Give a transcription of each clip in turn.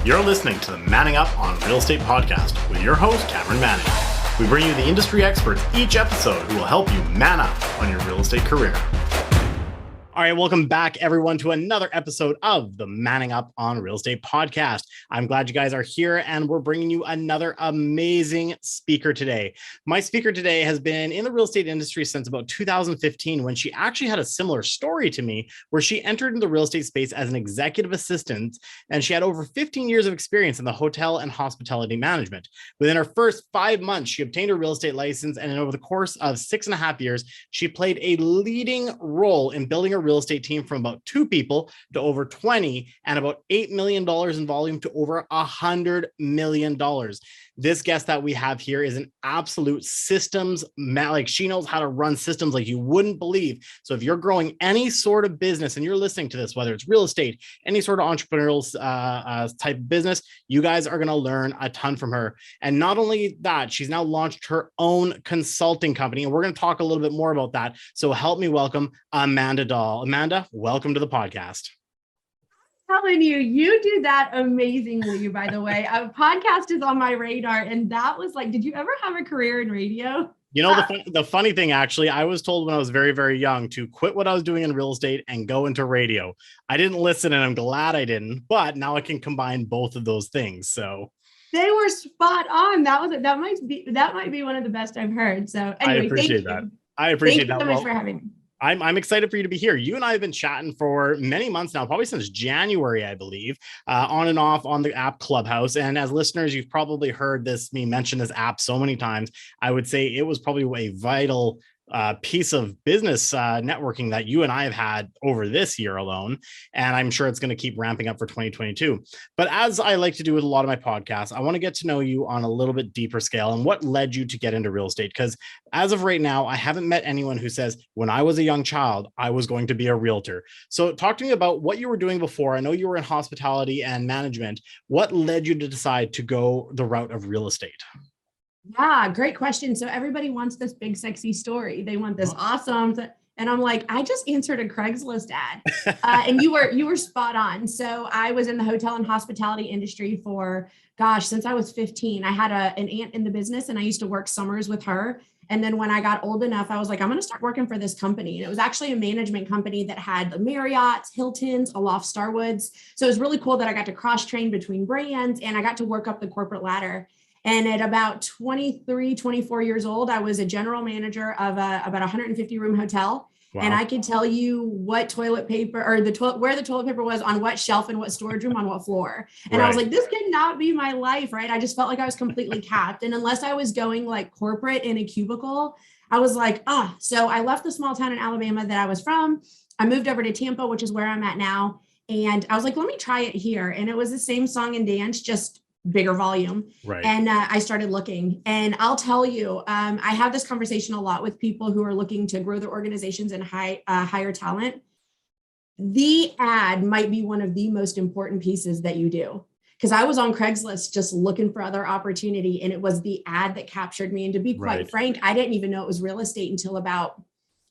You're listening to the Manning Up on Real Estate podcast with your host, Cameron Manning. We bring you the industry experts each episode who will help you man up on your real estate career. All right, welcome back, everyone, to another episode of the Manning Up on Real Estate podcast. I'm glad you guys are here, and we're bringing you another amazing speaker today. My speaker today has been in the real estate industry since about 2015, when she actually had a similar story to me, where she entered into the real estate space as an executive assistant, and she had over 15 years of experience in the hotel and hospitality management. Within her first 5 months, she obtained her real estate license, and over the course of 6.5 years, she played a leading role in building a real estate team from about 2 people to over 20 and about $8 million in volume to over $100 million. This guest that we have here is an absolute systems man. Like, she knows how to run systems like you wouldn't believe. So if you're growing any sort of business and you're listening to this, whether it's real estate, any sort of entrepreneurial type of business, you guys are going to learn a ton from her. And not only that, she's now launched her own consulting company, and we're going to talk a little bit more about that. So help me welcome Amanda Dahl. Amanda, welcome to the podcast. Telling you, you do that amazingly, by the way. A podcast is on my radar, and that was like, did you ever have a career in radio? You know, the funny thing, actually, I was told when I was very, very young to quit what I was doing in real estate and go into radio. I didn't listen, and I'm glad I didn't, but now I can combine both of those things. So they were spot on. That might be one of the best I've heard. So anyway, I appreciate that. I appreciate that. Thank you so much for having me. I'm excited for you to be here. You and I have been chatting for many months now, probably since January, I believe, on and off on the app Clubhouse. And as listeners, you've probably heard me mention this app so many times. I would say it was probably a vital piece of business networking that you and I have had over this year alone. And I'm sure it's going to keep ramping up for 2022. But as I like to do with a lot of my podcasts, I want to get to know you on a little bit deeper scale and what led you to get into real estate. Because as of right now, I haven't met anyone who says, when I was a young child, I was going to be a realtor. So talk to me about what you were doing before. I know you were in hospitality and management. What led you to decide to go the route of real estate? Yeah, great question. So everybody wants this big, sexy story. They want this awesome. And I'm like, I just answered a Craigslist ad, and you were spot on. So I was in the hotel and hospitality industry for, since I was 15. I had an aunt in the business, and I used to work summers with her. And then when I got old enough, I was like, I'm going to start working for this company. And it was actually a management company that had the Marriott's, Hilton's, Aloft Starwoods. So it was really cool that I got to cross train between brands, and I got to work up the corporate ladder. And at about 23, 24 years old, I was a general manager of about 150 room hotel. Wow. And I could tell you what toilet paper or where the toilet paper was on what shelf and what storage room on what floor. And right. I was like, this cannot be my life, right? I just felt like I was completely capped. And unless I was going like corporate in a cubicle, I was like, So I left the small town in Alabama that I was from. I moved over to Tampa, which is where I'm at now. And I was like, let me try it here. And it was the same song and dance, just bigger volume. Right. And I started looking, and I'll tell you, I have this conversation a lot with people who are looking to grow their organizations and hire talent. The ad might be one of the most important pieces that you do. Because I was on Craigslist just looking for other opportunity, and it was the ad that captured me. And to be quite frank, I didn't even know it was real estate until about,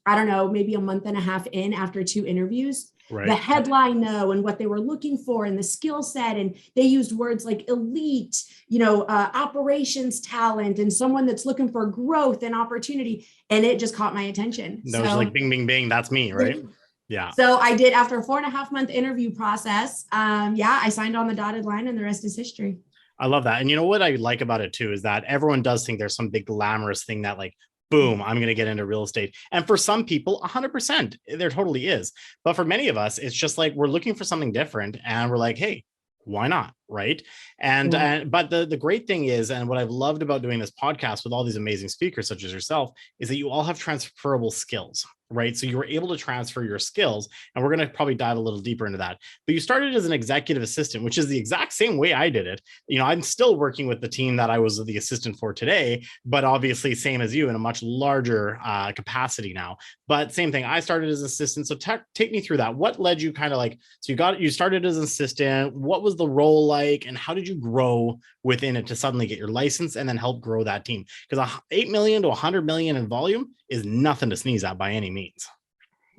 maybe a month and a half in after 2 interviews. Right. The headline and what they were looking for and the skill set. And they used words like elite, operations talent, and someone that's looking for growth and opportunity. And it just caught my attention. That was like, bing, bing, bing. That's me, right? Yeah. So I did, after a 4.5 month interview process. I signed on the dotted line, and the rest is history. I love that. And you know what I like about it too, is that everyone does think there's some big glamorous thing that like, boom, I'm going to get into real estate. And for some people, 100%, there totally is. But for many of us, it's just like, we're looking for something different, and we're like, hey, why not? Right. But the great thing is, and what I've loved about doing this podcast with all these amazing speakers, such as yourself, is that you all have transferable skills. Right. So you were able to transfer your skills, and we're going to probably dive a little deeper into that. But you started as an executive assistant, which is the exact same way I did it. I'm still working with the team that I was the assistant for today, but obviously same as you in a much larger capacity now. But same thing. I started as an assistant. So take me through that. What led you you started as an assistant. What was the role like, and how did you grow within it to suddenly get your license and then help grow that team? Because $8 million to $100 million in volume is nothing to sneeze at by any means.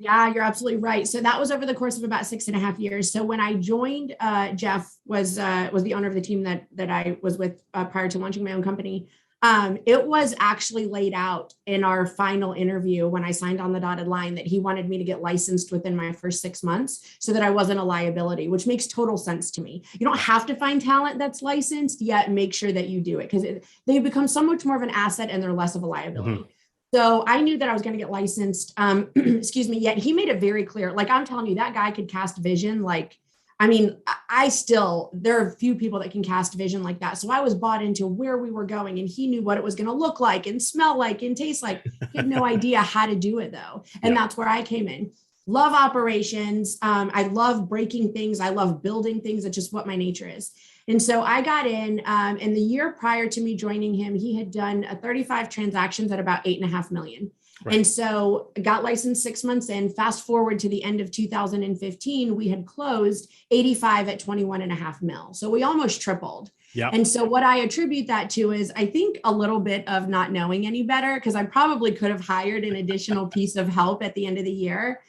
Yeah, you're absolutely right. So that was over the course of about 6.5 years. So when I joined, Jeff was the owner of the team that I was with prior to launching my own company. It was actually laid out in our final interview when I signed on the dotted line that he wanted me to get licensed within my first 6 months so that I wasn't a liability, which makes total sense to me. You don't have to find talent that's licensed, yet make sure that you do it because they become so much more of an asset and they're less of a liability. Mm-hmm. So I knew that I was going to get licensed, excuse me, yet he made it very clear. Like I'm telling you, that guy could cast vision. Like, I mean, there are a few people that can cast vision like that. So I was bought into where we were going and he knew what it was going to look like and smell like and taste like. He had no idea how to do it though. And that's where I came in. Love operations. I love breaking things. I love building things. That's just what my nature is. And so I got in, and the year prior to me joining him, he had done 35 transactions at about 8.5 million. Right. And so I got licensed 6 months in. Fast forward to the end of 2015, we had closed 85 at 21.5 mil. So we almost tripled. Yep. And so what I attribute that to is I think a little bit of not knowing any better, because I probably could have hired an additional piece of help at the end of the year.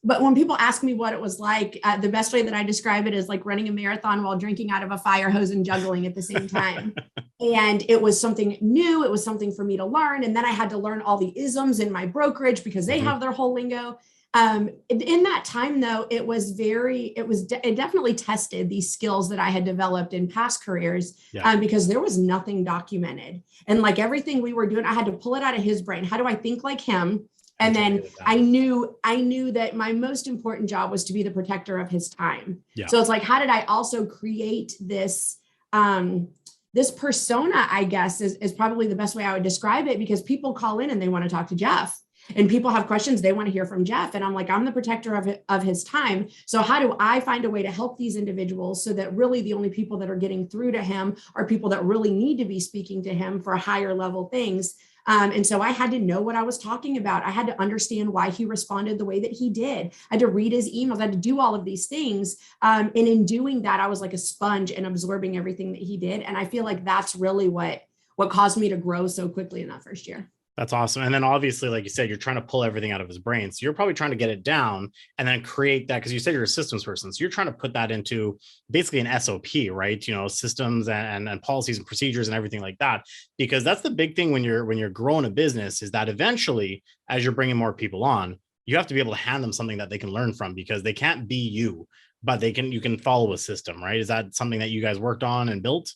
But when people ask me what it was like, the best way that I describe it is like running a marathon while drinking out of a fire hose and juggling at the same time. And it was something new. It was something for me to learn. And then I had to learn all the isms in my brokerage because they have their whole lingo. In that time, though, it definitely tested these skills that I had developed in past careers because there was nothing documented. And like everything we were doing, I had to pull it out of his brain. How do I think like him? And then I knew that my most important job was to be the protector of his time. Yeah. So it's like, how did I also create this, this persona, I guess is probably the best way I would describe it, because people call in and they want to talk to Jeff and people have questions. They want to hear from Jeff. And I'm like, I'm the protector of his time. So how do I find a way to help these individuals so that really the only people that are getting through to him are people that really need to be speaking to him for higher level things? And so I had to know what I was talking about. I had to understand why he responded the way that he did. I had to read his emails. I had to do all of these things. And in doing that, I was like a sponge and absorbing everything that he did. And I feel like that's really what caused me to grow so quickly in that first year. That's awesome. And then obviously, like you said, you're trying to pull everything out of his brain. So you're probably trying to get it down and then create that, because you said you're a systems person. So you're trying to put that into basically an SOP, right? You know, systems and policies and procedures and everything like that. Because that's the big thing when you're growing a business, is that eventually, as you're bringing more people on, you have to be able to hand them something that they can learn from, because they can't be you, but you can follow a system, right? Is that something that you guys worked on and built?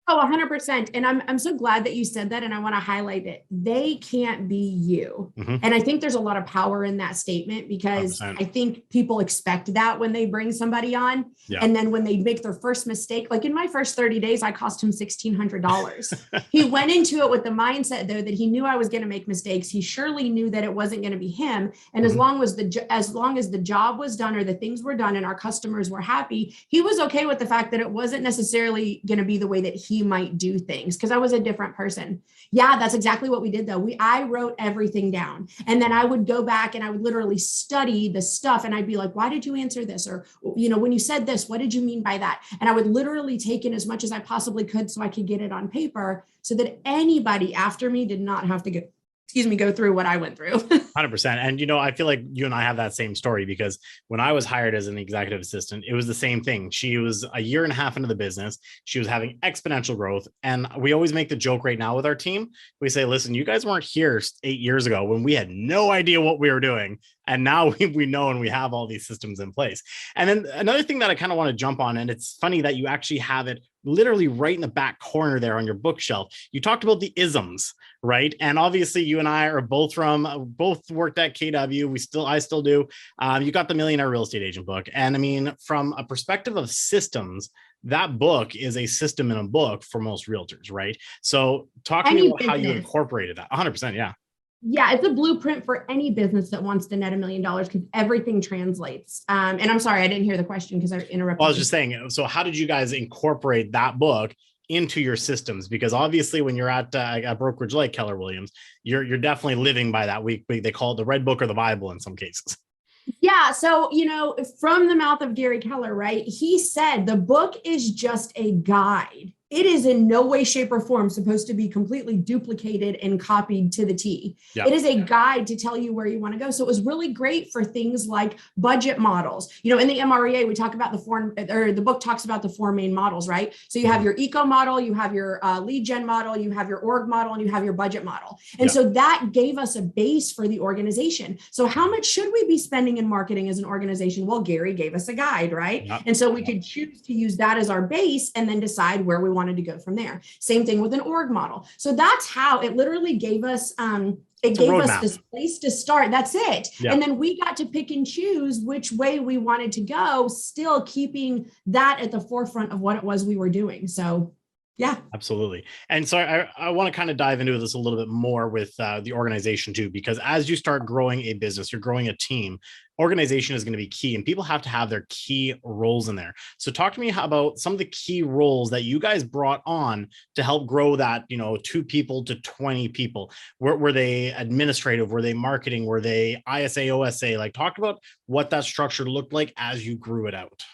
Oh, 100%. And I'm so glad that you said that. And I want to highlight it. They can't be you. Mm-hmm. And I think there's a lot of power in that statement, because 100%. I think people expect that when they bring somebody on. Yeah. And then when they make their first mistake, like in my first 30 days, I cost him $1,600. He went into it with the mindset, though, that he knew I was going to make mistakes. He surely knew that it wasn't going to be him. And as long as the job was done or the things were done and our customers were happy, he was okay with the fact that it wasn't necessarily going to be the way that he might do things, because I was a different person. Yeah, that's exactly what we did though. I wrote everything down, and then I would go back and I would literally study the stuff, and I'd be like, why did you answer this? Or, you know, when you said this, what did you mean by that? And I would literally take in as much as I possibly could so I could get it on paper, so that anybody after me did not have to go through what I went through. 100%. And, you know, I feel like you and I have that same story, because when I was hired as an executive assistant, it was the same thing. She was a year and a half into the business. She was having exponential growth. And we always make the joke right now with our team. We say, listen, you guys weren't here 8 years ago when we had no idea what we were doing. And now we know, and we have all these systems in place. And then another thing that I kind of want to jump on, and it's funny that you actually have it literally right in the back corner there on your bookshelf. You talked about the isms, right? And obviously you and I are both worked at KW. I still do. You got the Millionaire Real Estate Agent book. And I mean, from a perspective of systems, that book is a system in a book for most realtors, right? So talk to me about how you incorporated that. 100%. Yeah. Yeah, it's a blueprint for any business that wants to net $1 million, because everything translates. And I'm sorry, I didn't hear the question because I interrupted. Well, I was just saying, so how did you guys incorporate that book into your systems? Because obviously when you're at a brokerage like Keller Williams, you're definitely living by that. They call it the Red Book or the Bible in some cases. Yeah. So, you know, from the mouth of Gary Keller, right? He said the book is just a guide. it is in no way, shape, or form supposed to be completely duplicated and copied to the T. Yeah. It is a guide to tell you where you want to go. So it was really great for things like budget models. You know, in the MREA, we talk about the book talks about the 4 main models, right? So you have your eco model, you have your lead gen model, you have your org model, and you have your budget model. And so that gave us a base for the organization. So how much should we be spending in marketing as an organization? Well, Gary gave us a guide, right? And so we could choose to use that as our base and then decide where we wanted to go from there. Same thing with an org model. So that's how it literally gave us this place to start. That's it. And then we got to pick and choose which way we wanted to go, still keeping that at the forefront of what it was we were doing. So yeah, absolutely. And so I want to kind of dive into this a little bit more with the organization too, because as you start growing a business, you're growing a team, organization is going to be key, and people have to have their key roles in there. So talk to me about some of the key roles that you guys brought on to help grow that, 2 people to 20 people. Were they administrative? Were they marketing? Were they ISA, OSA? Like, talk about what that structure looked like as you grew it out.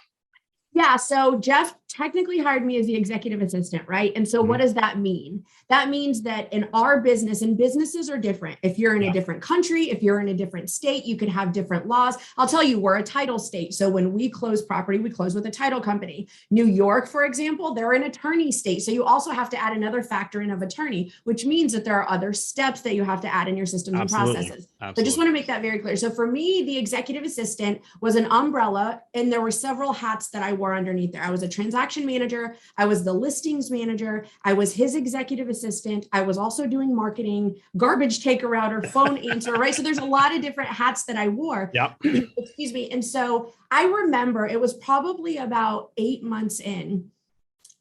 Yeah. So Jeff technically hired me as the executive assistant, right? And so what does that mean? That means that in our business, and businesses are different. If you're in a different country, if you're in a different state, you could have different laws. I'll tell you, we're a title state. So when we close property, we close with a title company. New York, for example, they're an attorney state. So you also have to add another factor in of attorney, which means that there are other steps that you have to add in your systems and processes. So I just want to make that very clear. So for me, the executive assistant was an umbrella, and there were several hats that I wore underneath there. I was a transaction manager. I was the listings manager. I was his executive assistant. I was also doing marketing, garbage taker outer, phone answer, right? So there's a lot of different hats that I wore. Excuse me. And so I remember it was probably about 8 months in.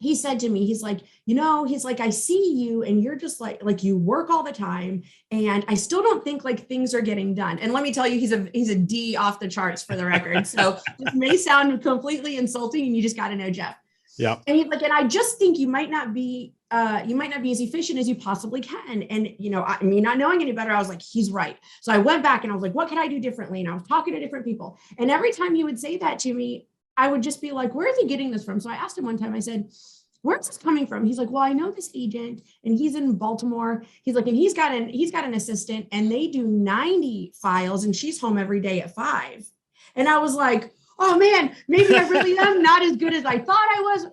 He said to me, he's like, I see you and you're just like you work all the time. And I still don't think like things are getting done. And let me tell you, he's a D off the charts for the record. So this may sound completely insulting, and you just got to know Jeff. Yeah. And he's like, and I just think you might not be as efficient as you possibly can. And, me not knowing any better, I was like, he's right. So I went back and I was like, what could I do differently? And I was talking to different people. And every time he would say that to me, I would just be like, where is he getting this from? So I asked him one time, I said, where's this coming from? He's like, well, I know this agent and he's in Baltimore. He's like, and he's got an assistant and they do 90 files and she's home every day at 5. And I was like, oh man, maybe I really am not as good as I thought I was.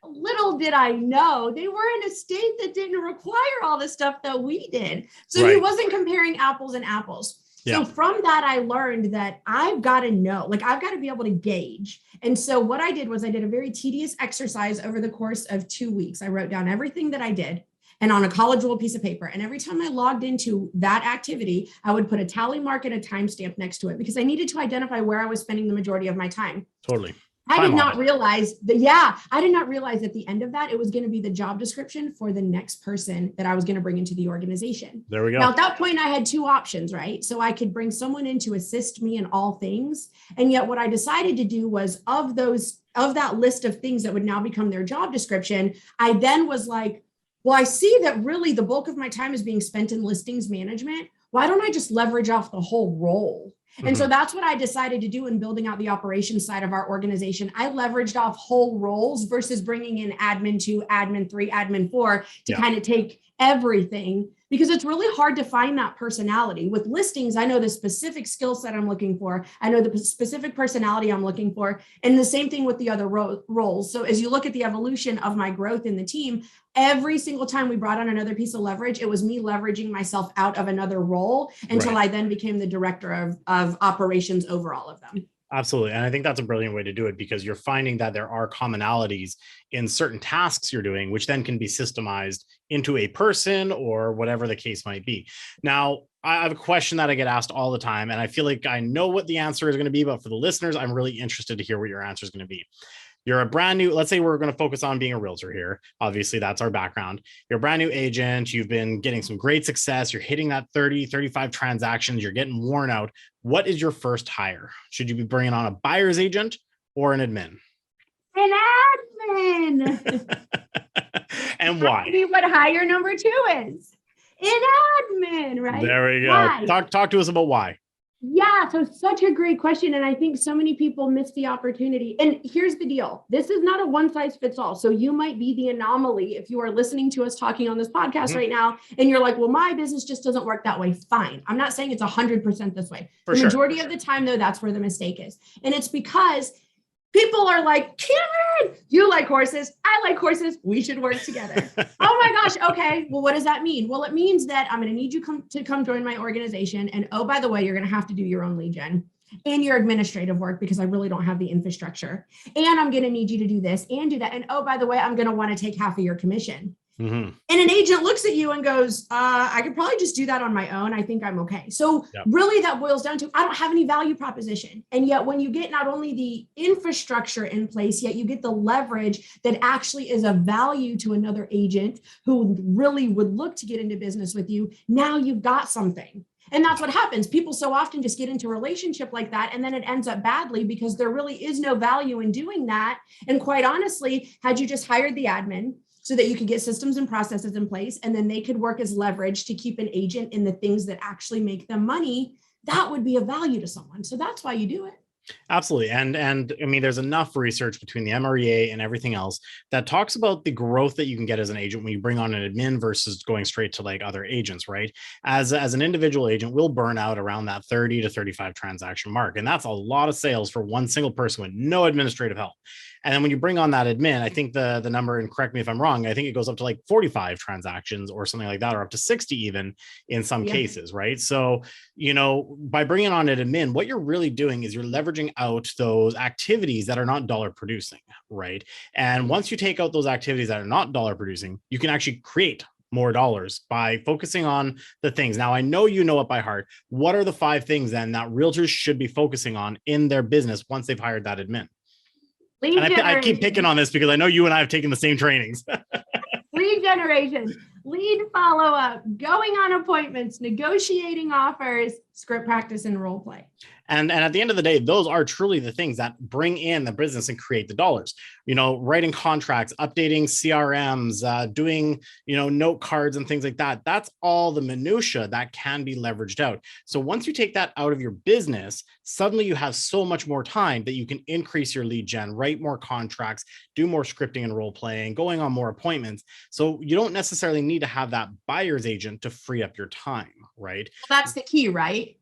Little did I know they were in a state that didn't require all the stuff that we did. So he wasn't comparing apples and apples. So from that, I learned that I've got to know, I've got to be able to gauge. And so what I did was I did a very tedious exercise over the course of 2 weeks. I wrote down everything that I did and on a college ruled piece of paper. And every time I logged into that activity, I would put a tally mark and a timestamp next to it because I needed to identify where I was spending the majority of my time. Totally. I did not realize at the end of that, it was going to be the job description for the next person that I was going to bring into the organization. There we go. Now, at that point, I had 2 options, right? So I could bring someone in to assist me in all things. And yet what I decided to do was of that list of things that would now become their job description, I then was like, well, I see that really the bulk of my time is being spent in listings management. Why don't I just leverage off the whole role? And so that's what I decided to do in building out the operations side of our organization. I leveraged off whole roles versus bringing in admin 2, admin 3, admin 4 to kind of take everything, because it's really hard to find that personality. With listings, I know the specific skill set I'm looking for. I know the specific personality I'm looking for. And the same thing with the other roles. So as you look at the evolution of my growth in the team, every single time we brought on another piece of leverage, it was me leveraging myself out of another role until I then became the director of operations over all of them. Absolutely. And I think that's a brilliant way to do it, because you're finding that there are commonalities in certain tasks you're doing, which then can be systemized into a person or whatever the case might be. Now, I have a question that I get asked all the time, and I feel like I know what the answer is going to be, but for the listeners, I'm really interested to hear what your answer is going to be. You're a brand new, let's say we're going to focus on being a realtor here. Obviously, that's our background. You're a brand new agent. You've been getting some great success. You're hitting that 30, 35 transactions. You're getting worn out. What is your first hire? Should you be bringing on a buyer's agent or an admin? An admin. And why? That's what hire number 2 is. An admin, right? There we go. Why? Talk to us about why. Yeah, so such a great question. And I think so many people miss the opportunity. And here's the deal. This is not a one size fits all. So you might be the anomaly if you are listening to us talking on this podcast right now, and you're like, well, my business just doesn't work that way. Fine. I'm not saying it's 100% this way. The majority of the time, though, that's where the mistake is. And it's because people are like, Cameron, you like horses. I like horses. We should work together. Oh my gosh. Okay. Well, what does that mean? Well, it means that I'm going to need you to come join my organization. And oh, by the way, you're going to have to do your own lead gen and your administrative work because I really don't have the infrastructure. And I'm going to need you to do this and do that. And oh, by the way, I'm going to want to take half of your commission. And an agent looks at you and goes, I could probably just do that on my own. I think I'm okay. So really that boils down to, I don't have any value proposition. And yet when you get not only the infrastructure in place, yet you get the leverage that actually is of value to another agent who really would look to get into business with you. Now you've got something. And that's what happens. People so often just get into a relationship like that, and then it ends up badly because there really is no value in doing that. And quite honestly, had you just hired the admin so that you could get systems and processes in place, and then they could work as leverage to keep an agent in the things that actually make them money, that would be of value to someone. So that's why you do it. Absolutely. And I mean, there's enough research between the MREA and everything else that talks about the growth that you can get as an agent when you bring on an admin versus going straight to like other agents, right? As an individual agent, we'll burn out around that 30 to 35 transaction mark. And that's a lot of sales for one single person with no administrative help. And then when you bring on that admin, I think the number, and correct me if I'm wrong, I think it goes up to like 45 transactions or something like that, or up to 60 even in some cases, right? So, by bringing on an admin, what you're really doing is you're leveraging out those activities that are not dollar producing, right? And once you take out those activities that are not dollar producing, you can actually create more dollars by focusing on the things. Now, I know you know it by heart. What are the 5 things then that realtors should be focusing on in their business once they've hired that admin? And I keep picking on this because I know you and I have taken the same trainings. Lead generation, lead follow-up, going on appointments, negotiating offers, script practice, and role play. And at the end of the day, those are truly the things that bring in the business and create the dollars. Writing contracts, updating CRMs, doing, note cards and things like that. That's all the minutia that can be leveraged out. So once you take that out of your business, suddenly you have so much more time that you can increase your lead gen, write more contracts, do more scripting and role playing, going on more appointments. So you don't necessarily need to have that buyer's agent to free up your time, right? Well, that's the key, right?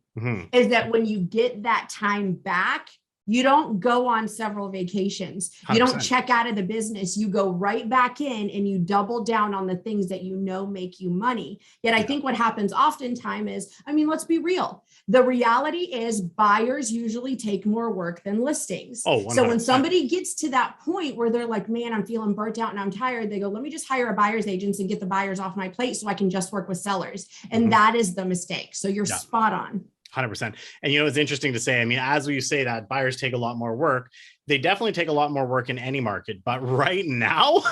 Is that when you get that time back, you don't go on several vacations. 100%. You don't check out of the business. You go right back in and you double down on the things that make you money. Yet I think what happens oftentimes is, let's be real. The reality is buyers usually take more work than listings. Oh, 100%. So when somebody gets to that point where they're like, man, I'm feeling burnt out and I'm tired, they go, let me just hire a buyer's agent and get the buyers off my plate so I can just work with sellers. And that is the mistake. So you're spot on. 100%. And, it's interesting to say, as we say that buyers take a lot more work, they definitely take a lot more work in any market. But right now,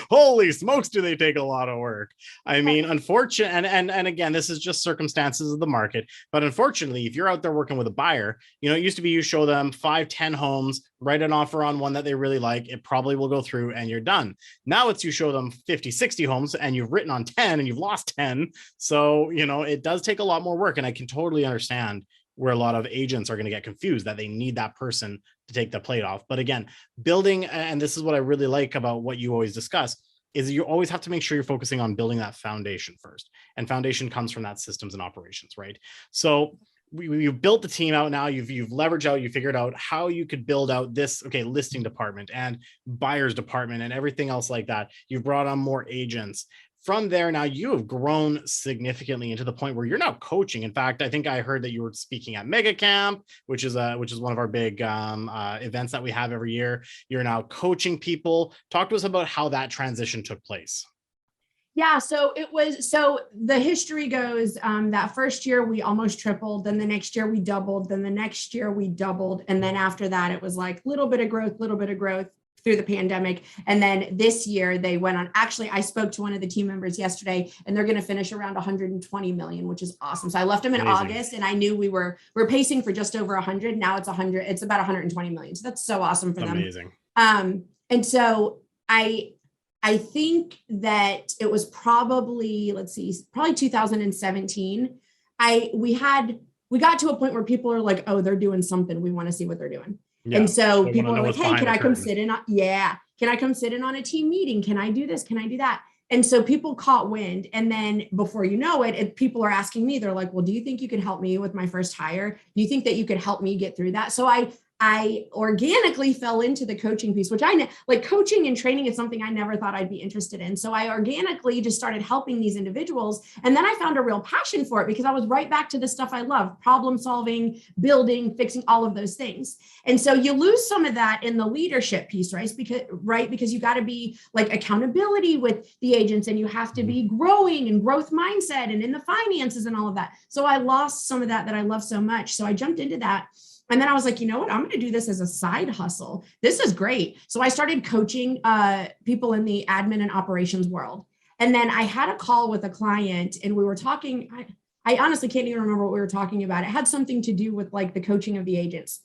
holy smokes, do they take a lot of work? Unfortunately, and again, this is just circumstances of the market. But unfortunately, if you're out there working with a buyer, it used to be you show them 5-10 homes, write an offer on one that they really like. It probably will go through and you're done. Now it's you show them 50-60 homes and you've written on 10 and you've lost 10. So, it does take a lot more work. And I can totally understand where a lot of agents are going to get confused that they need that person to take the plate off. But again, building, and this is what I really like about what you always discuss, is you always have to make sure you're focusing on building that foundation first. And foundation comes from that systems and operations, right? So you've built the team out now, you've leveraged out, you figured out how you could build out this, listing department and buyers department and everything else like that. You've brought on more agents. From there, now you have grown significantly into the point where you're now coaching. In fact, I think I heard that you were speaking at Mega Camp, which is one of our big events that we have every year. You're now coaching people. Talk to us about how that transition took place. Yeah, so the history goes that first year we almost tripled, then the next year we doubled, then the next year we doubled, and then after that it was like little bit of growth through the pandemic. And then this year they went on, actually, I spoke to one of the team members yesterday and they're going to finish around 120 million, which is awesome. So I left them in August and I knew we're pacing for just over 100. Now it's about 120 million. So that's so awesome for them. Amazing. And so I think that it was probably 2017. We had we got to a point where people are like, oh, they're doing something. We want to see what they're doing. Yeah. And so They people wanna are know like, what's hey, behind can the I come curtain. sit in? Can I come sit in on a team meeting? Can I do this? Can I do that? And so people caught wind. And then before you know it, people are asking me, they're like, well, do you think you could help me with my first hire? Do you think that you could help me get through that? So I organically fell into the coaching piece, which like coaching and training is something I never thought I'd be interested in. So I organically just started helping these individuals. And then I found a real passion for it because I was right back to the stuff I love: problem solving, building, fixing, all of those things. And so you lose some of that in the leadership piece, right? Because you got to be like accountability with the agents, and you have to be growing and growth mindset and in the finances and all of that. So I lost some of that I love so much. So I jumped into that. And then I was like, you know what? I'm going to do this as a side hustle. This is great. So I started coaching people in the admin and operations world. And then I had a call with a client and we were talking. I honestly can't even remember what we were talking about. It had something to do with like the coaching of the agents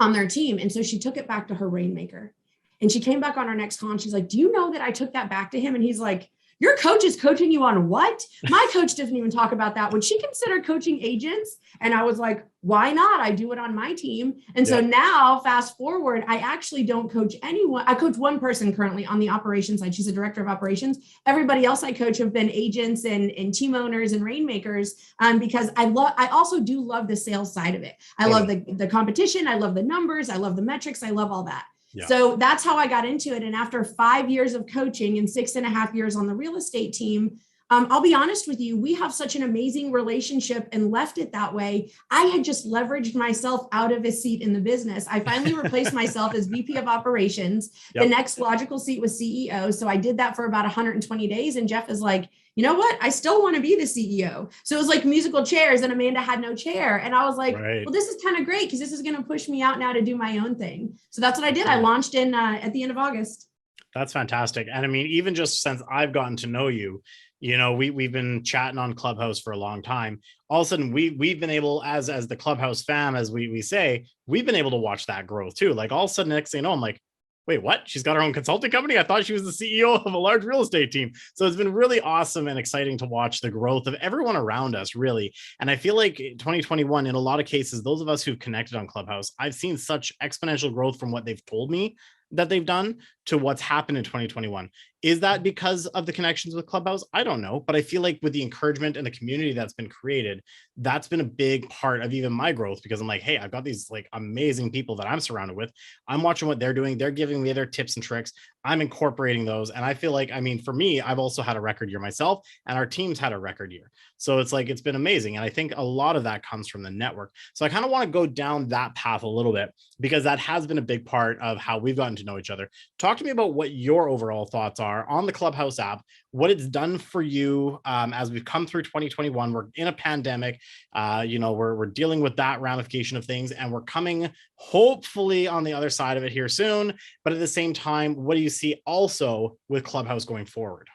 on their team. And so she took it back to her rainmaker. And she came back on our next call and she's like, do you know that I took that back to him? And he's like, your coach is coaching you on what? My coach doesn't even talk about that. Would she consider coaching agents? And I was like, why not? I do it on my team. And so now fast forward, I actually don't coach anyone. I coach one person currently on the operations side. She's a director of operations. Everybody else I coach have been agents and team owners and rainmakers because I also do love the sales side of it. I love the competition. I love the numbers. I love the metrics. I love all that. Yeah. So that's how I got into it. And after 5 years of coaching and 6.5 years on the real estate team, I'll be honest with you, we have such an amazing relationship and left it that way. I had just leveraged myself out of a seat in the business. I finally replaced myself as VP of operations. Yep. The next logical seat was CEO. So I did that for about 120 days. And Jeff is like, you know what? I still want to be the CEO. So it was like musical chairs and Amanda had no chair. And I was like, well, this is kind of great because this is going to push me out now to do my own thing. So that's what I did. I launched in at the end of August. That's fantastic. And I mean, even just since I've gotten to know you, you know, we've been chatting on Clubhouse for a long time. All of a sudden, we've been able, as the Clubhouse fam, as we say, we've been able to watch that growth too. Like all of a sudden, next thing you know, I'm like, wait, what? She's got her own consulting company? I thought she was the CEO of a large real estate team. So it's been really awesome and exciting to watch the growth of everyone around us, really. And I feel like 2021, in a lot of cases, those of us who've connected on Clubhouse, I've seen such exponential growth from what they've told me that they've done to what's happened in 2021. Is that because of the connections with Clubhouse? I don't know, but I feel like with the encouragement and the community that's been created, that's been a big part of even my growth, because I'm like, hey, I've got these like amazing people that I'm surrounded with. I'm watching what they're doing. They're giving me their tips and tricks. I'm incorporating those. And I feel like, I mean, for me, I've also had a record year myself and our team's had a record year. So it's like, it's been amazing. And I think a lot of that comes from the network. So I kind of want to go down that path a little bit, because that has been a big part of how we've gotten to know each other. Talk to me about what your overall thoughts are on the Clubhouse app, what it's done for you as we've come through 2021. We're in a pandemic, you know, we're dealing with that ramification of things, and we're coming hopefully on the other side of it here soon. But at the same time, what do you see also with Clubhouse going forward?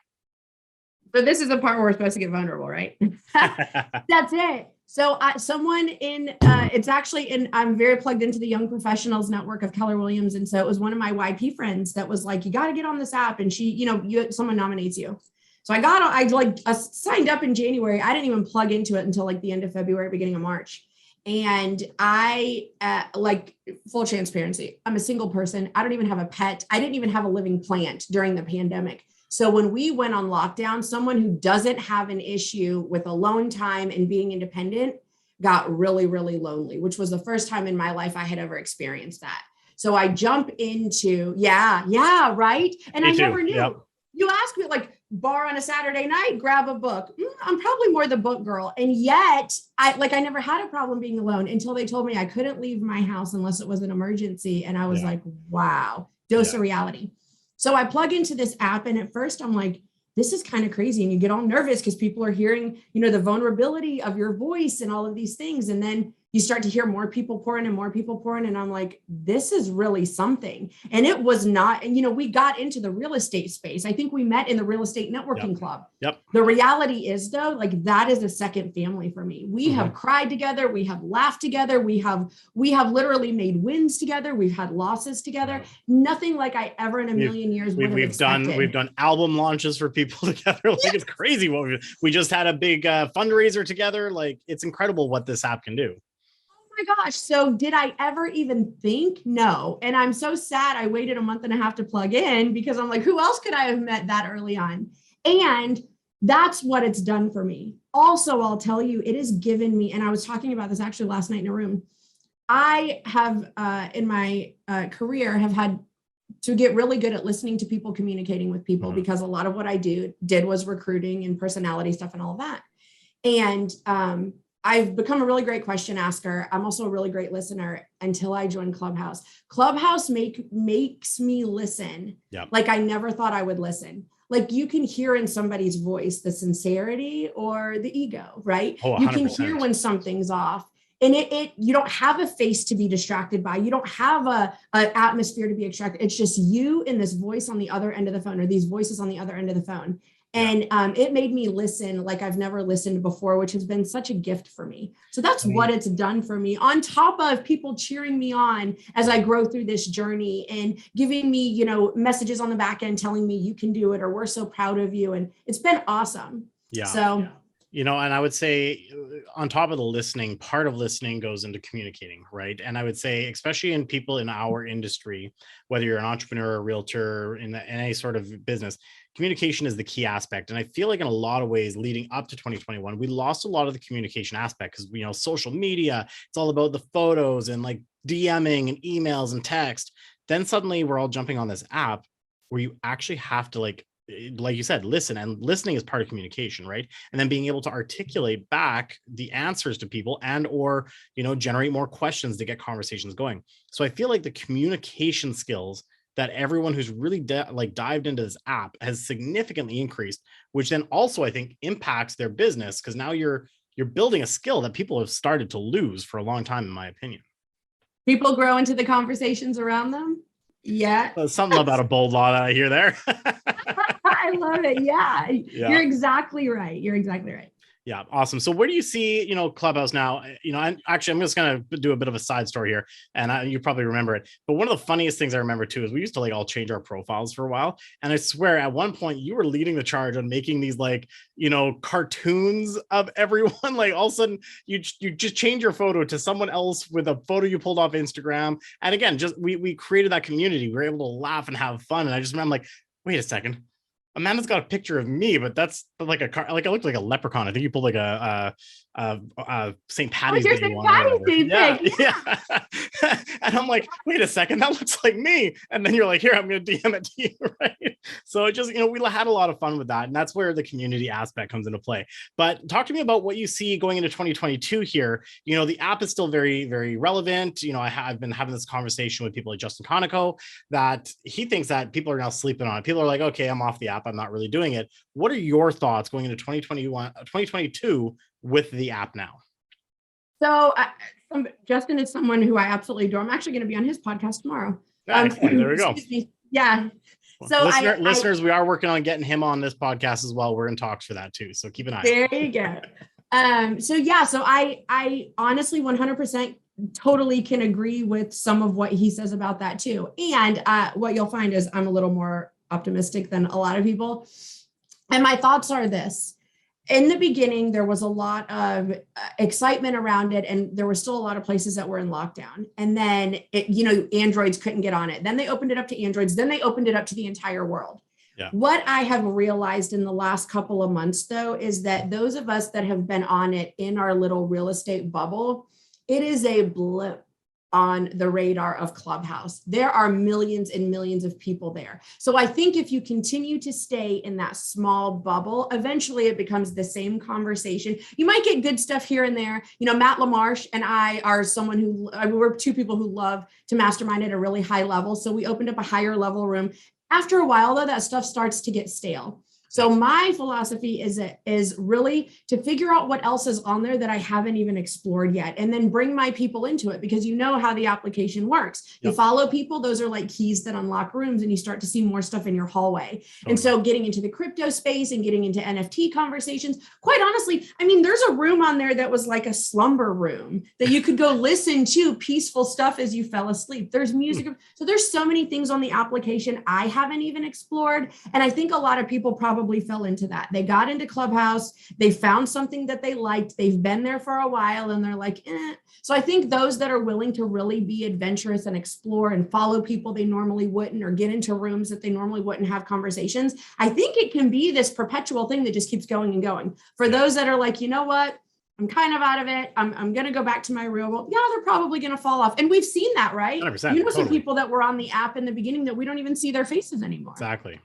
But this is the part where we're supposed to get vulnerable, right? That's it. So someone in, it's actually in, I'm very plugged into the Young Professionals Network of Keller Williams. And so it was one of my YP friends that was like, you got to get on this app. And she, you know, someone nominates you. So I signed up in January. I didn't even plug into it until like the end of February, beginning of March. And I like full transparency, I'm a single person. I don't even have a pet. I didn't even have a living plant during the pandemic. So when we went on lockdown, someone who doesn't have an issue with alone time and being independent got really, really lonely, which was the first time in my life I had ever experienced that. So I jump into, yeah, right. And I never knew. Yep. You ask me like bar on a Saturday night, grab a book. I'm probably more the book girl. And yet I never had a problem being alone until they told me I couldn't leave my house unless it was an emergency. And I was like, wow, dose of reality. So I plug into this app, and at first I'm like, this is kind of crazy. And you get all nervous because people are hearing, you know, the vulnerability of your voice and all of these things. And then you start to hear more people pouring and more people pouring. And I'm like, this is really something. And it was not, and we got into the real estate space. I think we met in the real estate networking club. Yep. The reality is though, like that is a second family for me. We have cried together. We have laughed together. We have literally made wins together. We've had losses together. Nothing like I ever in a million years would have expected. We've done album launches for people together. Like it's crazy what we just had a big fundraiser together. Like it's incredible what this app can do. Oh my gosh. So did I ever even think? No. And I'm so sad I waited a month and a half to plug in because I'm like, who else could I have met that early on? And that's what it's done for me. Also, I'll tell you, it has given me, and I was talking about this actually last night in a room. I have in my career have had to get really good at listening to people, communicating with people, because a lot of what I did was recruiting and personality stuff and all of that. And I've become a really great question asker. I'm also a really great listener until I joined Clubhouse. Clubhouse makes me listen like I never thought I would listen. Like you can hear in somebody's voice the sincerity or the ego, right? Oh, you can hear when something's off. And you don't have a face to be distracted by. You don't have an atmosphere to be extracted. It's just you and this voice on the other end of the phone, or these voices on the other end of the phone. And it made me listen like I've never listened before, which has been such a gift for me. So that's what it's done for me, on top of people cheering me on as I grow through this journey and giving me, messages on the back end telling me you can do it, or we're so proud of you. And it's been awesome. Yeah. So, and I would say on top of the listening, part of listening goes into communicating, right? And I would say, especially in people in our industry, whether you're an entrepreneur, a realtor, in any sort of business, communication is the key aspect. And I feel like in a lot of ways leading up to 2021, we lost a lot of the communication aspect because, social media, it's all about the photos and like DMing and emails and text. Then suddenly we're all jumping on this app where you actually have to like you said, listen, and listening is part of communication, right? And then being able to articulate back the answers to people and, or, generate more questions to get conversations going. So I feel like the communication skills that everyone who's really dived into this app has significantly increased, which then also I think impacts their business, because now you're building a skill that people have started to lose for a long time, in my opinion. People grow into the conversations around them. Yeah. Something about a bold law that I hear there. I love it. Yeah. You're exactly right. Yeah, awesome. So where do you see, Clubhouse now? And actually, I'm just going to do a bit of a side story here, and you probably remember it. But one of the funniest things I remember too is we used to all change our profiles for a while, and I swear at one point you were leading the charge on making these cartoons of everyone. Like all of a sudden you just change your photo to someone else with a photo you pulled off Instagram, and again, just we created that community. We were able to laugh and have fun, and I just remember wait a second. Amanda's got a picture of me, but that's like I looked like a leprechaun. I think you pulled like a St. Patty's Day one. Yeah. And I'm like, wait a second, that looks like me. And then you're like, here, I'm going to DM it to you, right? So it just, we had a lot of fun with that. And that's where the community aspect comes into play. But talk to me about what you see going into 2022 here. The app is still very, very relevant. I've been having this conversation with people like Justin Conoco that he thinks that people are now sleeping on it. People are like, okay, I'm off the app. I'm not really doing it. What are your thoughts going into 2022 with the app now? So Justin is someone who I absolutely adore. I'm actually going to be on his podcast tomorrow. There we go. Yeah. So listeners, we are working on getting him on this podcast as well. We're in talks for that too. So keep an eye. There you go. So I honestly 100% totally can agree with some of what he says about that too. And what you'll find is I'm a little more optimistic than a lot of people. And my thoughts are this. In the beginning, there was a lot of excitement around it, and there were still a lot of places that were in lockdown. And then, Androids couldn't get on it. Then they opened it up to Androids. Then they opened it up to the entire world. Yeah. What I have realized in the last couple of months, though, is that those of us that have been on it in our little real estate bubble, it is a blip on the radar of Clubhouse. There are millions and millions of people there. So I think if you continue to stay in that small bubble, eventually it becomes the same conversation. You might get good stuff here and there. Matt LaMarche and I are we're two people who love to mastermind at a really high level. So we opened up a higher level room. After a while, though, that stuff starts to get stale. So my philosophy is really to figure out what else is on there that I haven't even explored yet, and then bring my people into it, because you know how the application works. You follow people, those are like keys that unlock rooms, and you start to see more stuff in your hallway. And so getting into the crypto space and getting into NFT conversations, quite honestly, I mean, there's a room on there that was like a slumber room that you could go listen to peaceful stuff as you fell asleep. There's music. So there's so many things on the application I haven't even explored. And I think a lot of people probably fell into that. They got into Clubhouse, they found something that they liked, they've been there for a while, and they're like, eh. So I think those that are willing to really be adventurous and explore and follow people they normally wouldn't, or get into rooms that they normally wouldn't have conversations, I think it can be this perpetual thing that just keeps going and going. For those that are like, you know what, I'm kind of out of it, I'm going to go back to my real world. Yeah, they're probably going to fall off. And we've seen that, right? 100%, you know, some people that were on the app in the beginning that we don't even see their faces anymore. Exactly.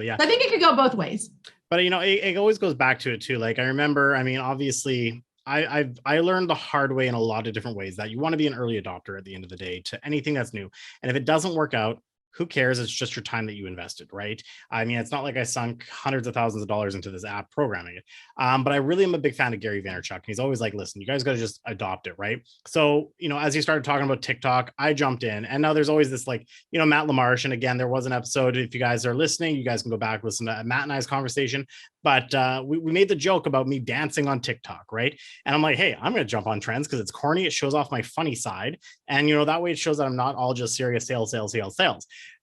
Yeah. So I think it could go both ways. But, you know, it always goes back to it too. Like, I remember, I mean, obviously I learned the hard way in a lot of different ways that you want to be an early adopter at the end of the day to anything that's new. And if it doesn't work out, who cares? It's just your time that you invested, right? I mean, it's not like I sunk hundreds of thousands of dollars into this app programming it. But I really am a big fan of Gary Vaynerchuk. And he's always like, listen, you guys got to just adopt it, right? So, you know, as he started talking about TikTok, I jumped in. And now there's always this, like, you know, Matt LaMarche. And again, there was an episode, if you guys are listening, you guys can go back, listen to Matt and I's conversation. But we made the joke about me dancing on TikTok, right? And I'm like, hey, I'm going to jump on trends because it's corny. It shows off my funny side. And, you know, that way it shows that I'm not all just serious sales.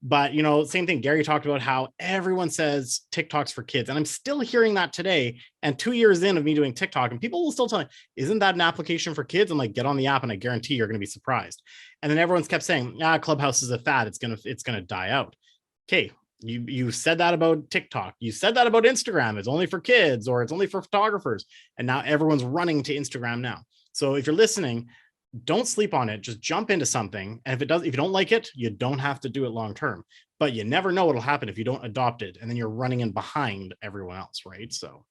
But, you know, same thing. Gary talked about how everyone says TikTok's for kids. And I'm still hearing that today. And 2 years in of me doing TikTok, and people will still tell me, isn't that an application for kids? I'm like, get on the app and I guarantee you're going to be surprised. And then everyone's kept saying, Clubhouse is a fad. It's going to die out. Okay. You said that about TikTok. You said that about Instagram. It's only for kids, or it's only for photographers. And now everyone's running to Instagram now. So if you're listening, don't sleep on it. Just jump into something. And if you don't like it, you don't have to do it long term. But you never know what'll happen if you don't adopt it. And then you're running in behind everyone else, right? So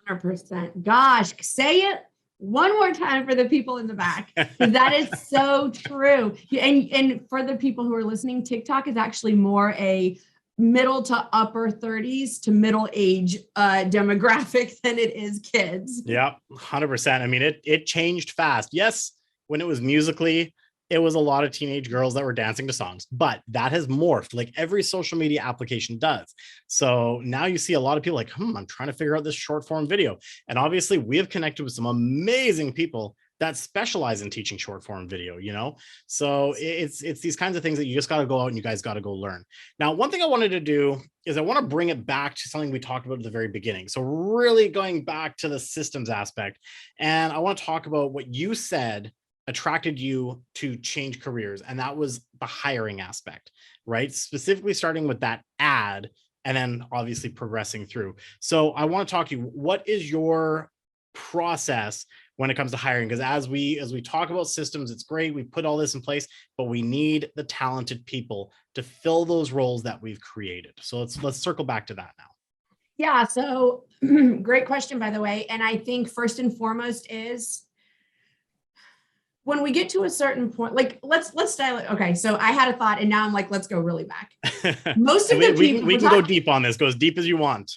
100%. Gosh, say it one more time for the people in the back. That is so true. And for the people who are listening, TikTok is actually more a middle to upper 30s to middle age demographic than it is kids. Yeah, 100%. I mean, it changed fast. Yes, when it was Musically, it was a lot of teenage girls that were dancing to songs, but that has morphed like every social media application does. So now you see a lot of people like, I'm trying to figure out this short form video. And obviously we have connected with some amazing people that specialize in teaching short form video, you know? So it's these kinds of things that you just got to go out and you guys got to go learn. Now, one thing I wanted to do is I want to bring it back to something we talked about at the very beginning. So really going back to the systems aspect. And I want to talk about what you said attracted you to change careers. And that was the hiring aspect, right? Specifically starting with that ad and then obviously progressing through. So I want to talk to you, what is your process when it comes to hiring? Because as we talk about systems, it's great. We put all this in place, but we need the talented people to fill those roles that we've created. So let's circle back to that now. Yeah. So great question, by the way. And I think first and foremost is when we get to a certain point, like let's style it. Okay. So I had a thought and now I'm like, let's go really back. Most of the people we can go deep on this, go as deep as you want.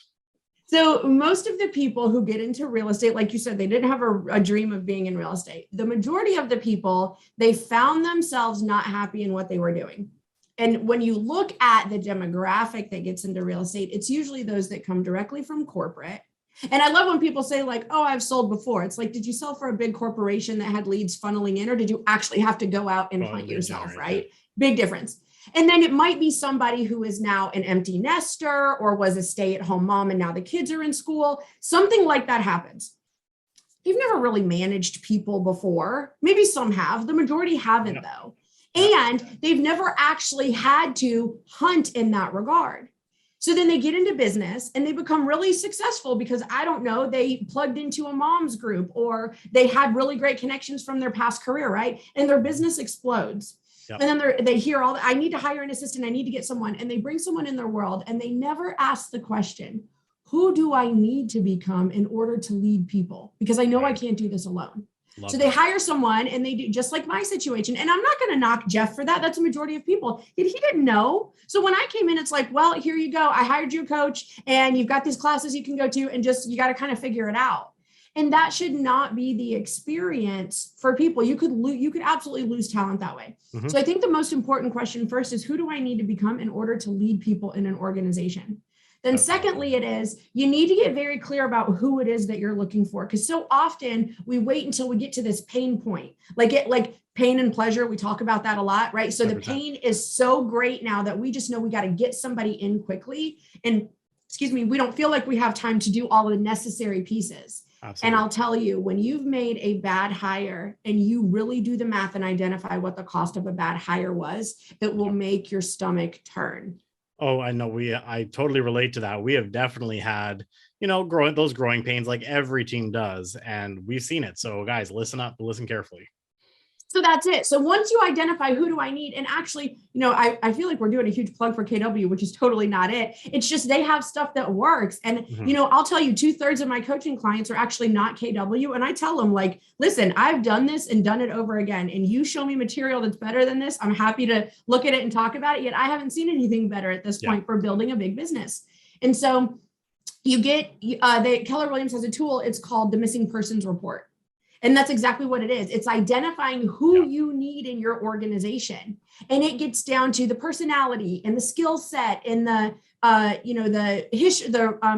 So most of the people who get into real estate, like you said, they didn't have a dream of being in real estate. The majority of the people, they found themselves not happy in what they were doing. And when you look at the demographic that gets into real estate, it's usually those that come directly from corporate. And I love when people say like, oh, I've sold before. It's like, did you sell for a big corporation that had leads funneling in, or did you actually have to go out and hunt yourself, right? Big difference. And then it might be somebody who is now an empty nester or was a stay-at-home mom and now the kids are in school. Something like that happens. They've never really managed people before. Maybe some have. The majority haven't, though. And they've never actually had to hunt in that regard. So then they get into business and they become really successful because, I don't know, they plugged into a mom's group or they had really great connections from their past career, right? And their business explodes. Yep. And then they hear all that, I need to hire an assistant, I need to get someone, and they bring someone in their world and they never ask the question, who do I need to become in order to lead people? Because I know I can't do this alone. Love So that. they hire someone and they do just like my situation. And I'm not going to knock Jeff for that. That's a majority of people. He didn't know. So when I came in, it's like, well, here you go. I hired you a coach and you've got these classes you can go to and just, you got to kind of figure it out. And that should not be the experience for people. You could absolutely lose talent that way. Mm-hmm. So I think the most important question first is, who do I need to become in order to lead people in an organization? Then secondly, it is, you need to get very clear about who it is that you're looking for. Because so often we wait until we get to this pain point, like pain and pleasure. We talk about that a lot, right? So 100%. The pain is so great now that we just know we got to get somebody in quickly. And we don't feel like we have time to do all of the necessary pieces. Absolutely. And I'll tell you, when you've made a bad hire and you really do the math and identify what the cost of a bad hire was, it will make your stomach turn. Oh, I know. I totally relate to that. We have definitely had, growing pains like every team does, and we've seen it. So guys, listen up, listen carefully. So that's it. So once you identify who do I need, and actually, I feel like we're doing a huge plug for KW, which is totally not it. It's just they have stuff that works. And, mm-hmm. I'll tell you 2/3 of my coaching clients are actually not KW. And I tell them, like, listen, I've done this and done it over again. And you show me material that's better than this, I'm happy to look at it and talk about it. Yet I haven't seen anything better at this point for building a big business. And so you get, Keller Williams has a tool. It's called the Missing Persons Report. And that's exactly what it is. It's identifying who you need in your organization. And it gets down to the personality and the skill set and the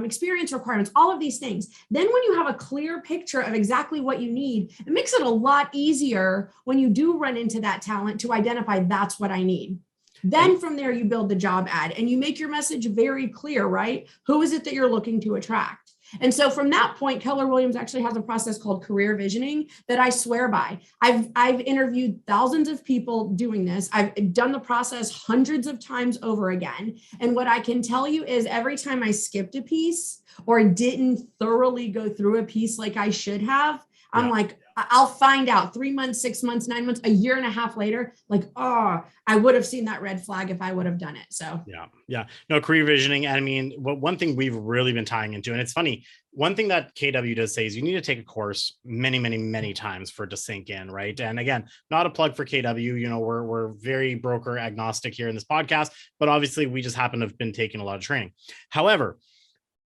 experience requirements, all of these things. Then when you have a clear picture of exactly what you need, it makes it a lot easier when you do run into that talent to identify that's what I need. Then from there, you build the job ad and you make your message very clear, right? Who is it that you're looking to attract? And so from that point, Keller Williams actually has a process called career visioning that I swear by. I've interviewed thousands of people doing this. I've done the process hundreds of times over again. And what I can tell you is every time I skipped a piece or didn't thoroughly go through a piece like I should have, I'm like, I'll find out 3 months, 6 months, 9 months, a year and a half later, like, oh, I would have seen that red flag if I would have done it. So yeah. No, career visioning. I mean, one thing we've really been tying into, and it's funny, one thing that KW does say is you need to take a course many, many, many times for it to sink in, right? And again, not a plug for KW, we're very broker agnostic here in this podcast, but obviously we just happen to have been taking a lot of training. However,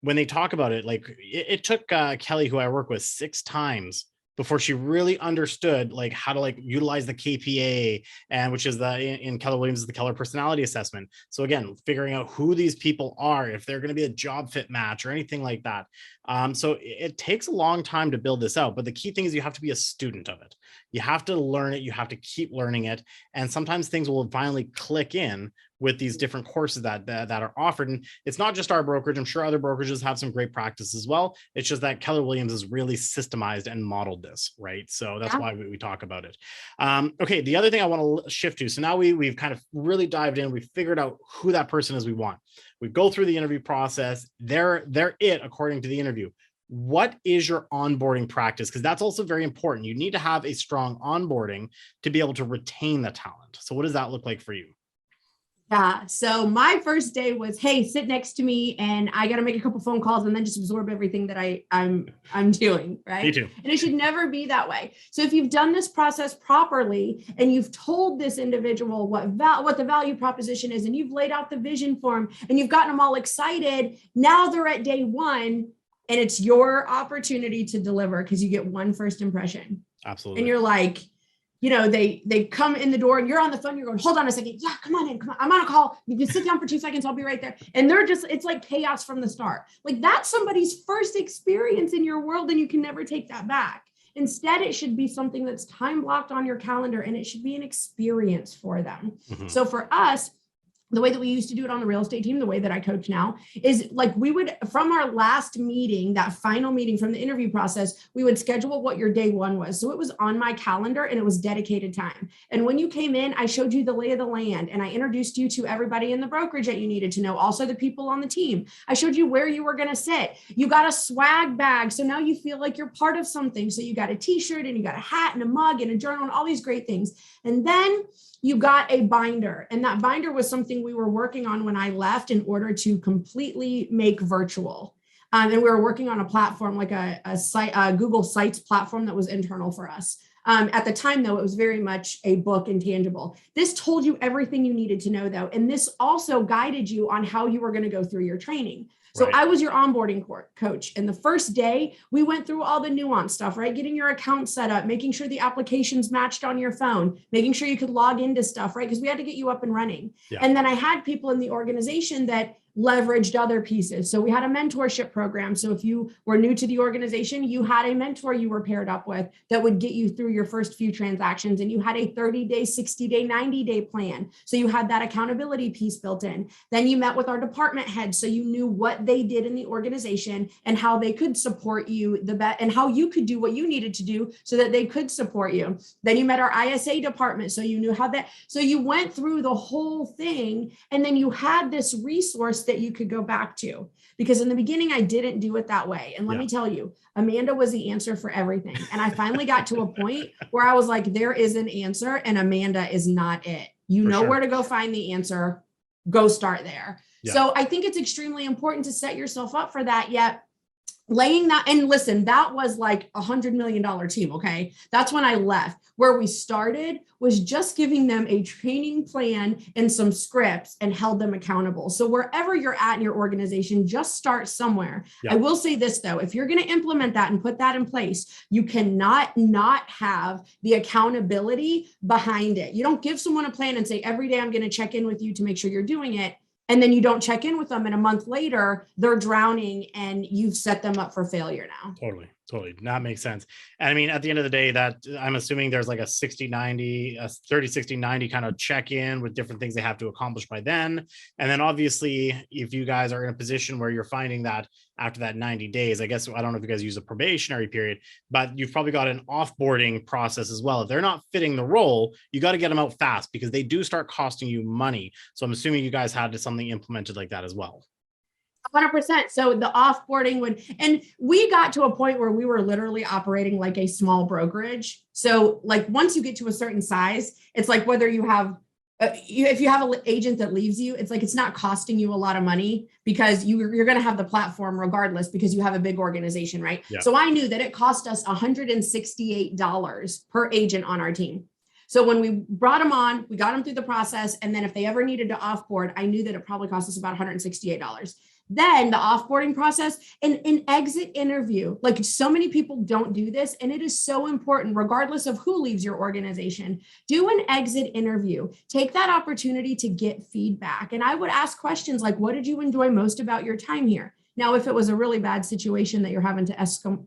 when they talk about it, like it took Kelly, who I work with, 6 times before she really understood like how to utilize the KPA, and which is in Keller Williams is the Keller personality assessment. So again, figuring out who these people are, if they're going to be a job fit match or anything like that. So it takes a long time to build this out, but the key thing is you have to be a student of it. You have to learn it. You have to keep learning it. And sometimes things will finally click in with these different courses that are offered. And it's not just our brokerage. I'm sure other brokerages have some great practice as well. It's just that Keller Williams has really systemized and modeled this, right? So that's why we talk about it. Okay, the other thing I want to shift to. So now we've kind of really dived in. We've figured out who that person is we want. We go through the interview process. They're it according to the interview. What is your onboarding practice? Because that's also very important. You need to have a strong onboarding to be able to retain the talent. So what does that look like for you? Yeah. So my first day was, hey, sit next to me and I got to make a couple phone calls and then just absorb everything that I'm doing. Right. Me too. And it should never be that way. So if you've done this process properly and you've told this individual what the value proposition is, and you've laid out the vision for them and you've gotten them all excited, now they're at day one and it's your opportunity to deliver because you get one first impression. Absolutely. And you're like, they come in the door and you're on the phone. You're going, hold on a second. Yeah, come on in. Come on. I'm on a call. You can sit down for 2 seconds. I'll be right there. And it's like chaos from the start. Like that's somebody's first experience in your world and you can never take that back. Instead, it should be something that's time blocked on your calendar and it should be an experience for them. Mm-hmm. So for us, the way that we used to do it on the real estate team, the way that I coach now is like we would, from our last meeting, that final meeting from the interview process, we would schedule what your day one was. So it was on my calendar and it was dedicated time. And when you came in, I showed you the lay of the land and I introduced you to everybody in the brokerage that you needed to know. Also the people on the team. I showed you where you were going to sit. You got a swag bag. So now you feel like you're part of something. So you got a t-shirt and you got a hat and a mug and a journal and all these great things. And then you got a binder, and that binder was something we were working on when I left in order to completely make virtual. And we were working on a platform, like a site, a Google Sites platform that was internal for us. At the time, though, it was very much a book and tangible. This told you everything you needed to know, though. And this also guided you on how you were going to go through your training. So Right. I was your onboarding coach. And the first day, we went through all the nuanced stuff, right? Getting your account set up, making sure the applications matched on your phone, making sure you could log into stuff, right? Because we had to get you up and running. Yeah. And then I had people in the organization that leveraged other pieces. So we had a mentorship program. So if you were new to the organization, you had a mentor you were paired up with that would get you through your first few transactions. And you had a 30-day, 60-day, 90-day plan. So you had that accountability piece built in. Then you met with our department heads. So you knew what they did in the organization and how they could support you the best and how you could do what you needed to do so that they could support you. Then you met our ISA department. So you knew how that, so you went through the whole thing. And then you had this resource that you could go back to, because in the beginning, I didn't do it that way. And let me tell you, Amanda was the answer for everything. And I finally got to a point where I was like, there is an answer and Amanda is not it. You know where to go find the answer, go start there. Yeah. So I think it's extremely important to set yourself up for that. Yet laying that, and listen, that was like $100 million team. Okay. That's when I left. Where we started was just giving them a training plan and some scripts and held them accountable. So wherever you're at in your organization, just start somewhere. Yeah. I will say this though, if you're going to implement that and put that in place, you cannot not have the accountability behind it. You don't give someone a plan and say, every day I'm going to check in with you to make sure you're doing it. And then you don't check in with them, and a month later, they're drowning and you've set them up for failure now. Totally. That makes sense. And I mean, at the end of the day, that I'm assuming there's like a 60-90, a 30-60-90 kind of check-in with different things they have to accomplish by then. And then obviously, if you guys are in a position where you're finding that after that 90 days, I guess, I don't know if you guys use a probationary period, but you've probably got an offboarding process as well. If they're not fitting the role, you got to get them out fast because they do start costing you money. So I'm assuming you guys had something implemented like that as well. 100%. So the offboarding would, and we got to a point where we were literally operating like a small brokerage. So like once you get to a certain size, it's like whether you have, if you have an agent that leaves you, it's like, it's not costing you a lot of money because you're going to have the platform regardless because you have a big organization, right? Yeah. So I knew that it cost us $168 per agent on our team. So when we brought them on, we got them through the process. And then if they ever needed to offboard, I knew that it probably cost us about $168. Then the offboarding process and an exit interview. Like so many people don't do this. And it is so important, regardless of who leaves your organization. Do an exit interview. Take that opportunity to get feedback. And I would ask questions like, what did you enjoy most about your time here? Now, if it was a really bad situation that you're having to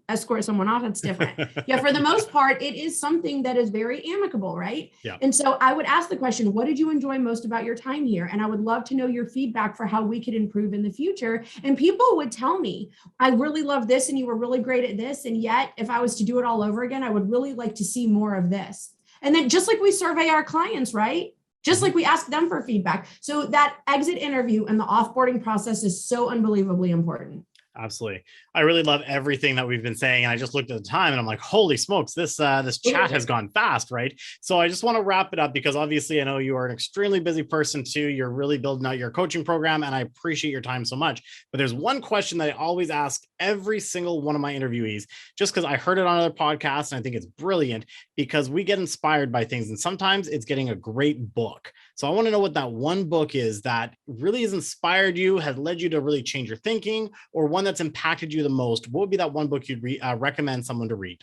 escort someone off, that's different. Yeah, for the most part, it is something that is very amicable, right? Yeah. And so I would ask the question, what did you enjoy most about your time here? And I would love to know your feedback for how we could improve in the future. And people would tell me, I really love this and you were really great at this. And yet, if I was to do it all over again, I would really like to see more of this. And then just like we survey our clients, right? Just like we ask them for feedback. So that exit interview and the offboarding process is so unbelievably important. Absolutely. I really love everything that we've been saying. And I just looked at the time and I'm like, holy smokes, this chat has gone fast, right? So I just want to wrap it up because obviously I know you are an extremely busy person too. You're really building out your coaching program and I appreciate your time so much. But there's one question that I always ask every single one of my interviewees, just because I heard it on other podcasts and I think it's brilliant because we get inspired by things and sometimes it's getting a great book. So I want to know what that one book is that really has inspired you, has led you to really change your thinking, or one that's impacted you the most. What would be that one book you'd recommend someone to read?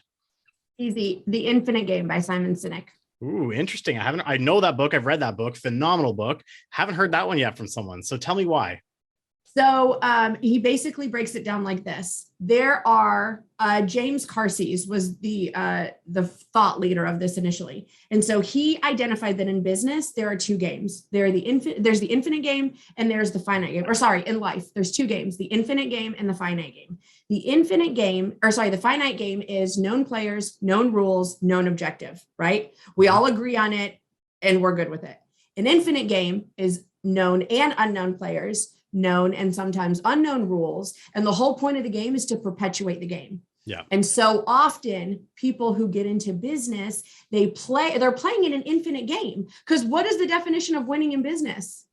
Easy. The Infinite Game by Simon Sinek. Ooh, interesting. I know that book. I've read that book. Phenomenal book. Haven't heard that one yet from someone. So tell me why. So he basically breaks it down like this. There are James Carsees was the thought leader of this initially. And so he identified that in business, there are two games. There's the infinite game and there's the finite game. Or sorry, in life, there's two games, the infinite game and the finite game. The finite game is known players, known rules, known objective, right? We all agree on it and we're good with it. An infinite game is known and unknown players, known and sometimes unknown rules. And the whole point of the game is to perpetuate the game. Yeah. And so often people who get into business, they're playing in an infinite game. Because what is the definition of winning in business?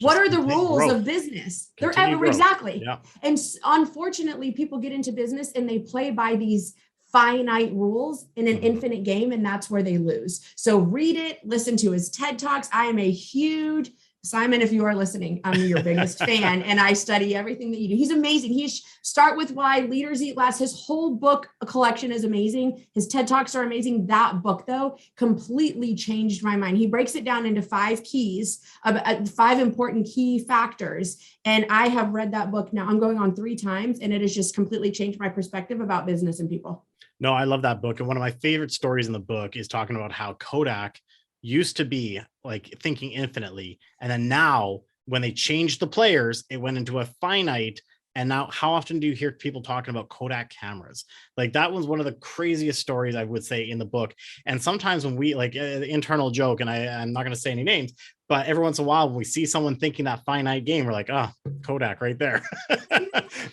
What are the rules of business? They're ever exactly. Yeah. And unfortunately, people get into business and they play by these finite rules in an infinite game, and that's where they lose. So read it, listen to his TED Talks. I am a huge Simon, if you are listening, I'm your biggest fan, and I study everything that you do. He's amazing. He's Start With Why, Leaders Eat Last. His whole book collection is amazing. His TED Talks are amazing. That book, though, completely changed my mind. He breaks it down into 5 keys, 5 important key factors. And I have read that book now. I'm going on 3 times, and it has just completely changed my perspective about business and people. No, I love that book. And one of my favorite stories in the book is talking about how Kodak used to be like thinking infinitely. And then now when they changed the players, it went into a finite. And now how often do you hear people talking about Kodak cameras? Like that was one of the craziest stories I would say in the book. And sometimes when we like the internal joke, and I'm not going to say any names, but every once in a while when we see someone thinking that finite game, we're like, oh, Kodak right there.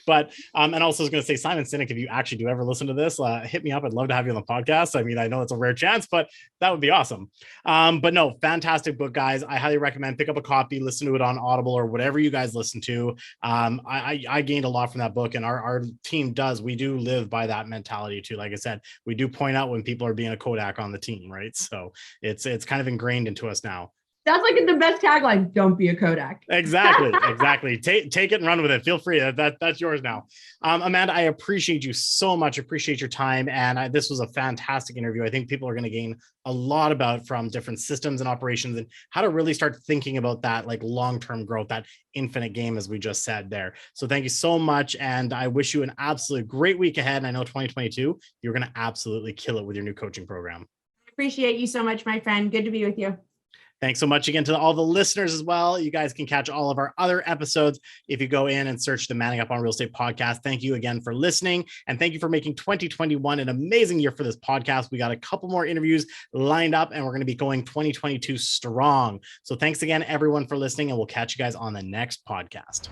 But and also I was going to say, Simon Sinek, if you actually do ever listen to this, hit me up. I'd love to have you on the podcast. I mean, I know it's a rare chance, but that would be awesome. But no, fantastic book, guys. I highly recommend pick up a copy, listen to it on Audible or whatever you guys listen to. I gained a lot from that book, and our team does. We do live by that mentality too. Like I said, we do point out when people are being a Kodak on the team, right? So it's kind of ingrained into us now. That's like the best tagline. Don't be a Kodak. Exactly. Take it and run with it. Feel free. That's yours now. Amanda, I appreciate you so much. Appreciate your time. And this was a fantastic interview. I think people are going to gain a lot about from different systems and operations and how to really start thinking about that like long-term growth, that infinite game, as we just said there. So thank you so much. And I wish you an absolute great week ahead. And I know 2022, you're going to absolutely kill it with your new coaching program. Appreciate you so much, my friend. Good to be with you. Thanks so much again to all the listeners as well. You guys can catch all of our other episodes if you go in and search the Manning Up on Real Estate podcast. Thank you again for listening. And thank you for making 2021 an amazing year for this podcast. We got a couple more interviews lined up, and we're going to be going 2022 strong. So thanks again, everyone, for listening, and we'll catch you guys on the next podcast.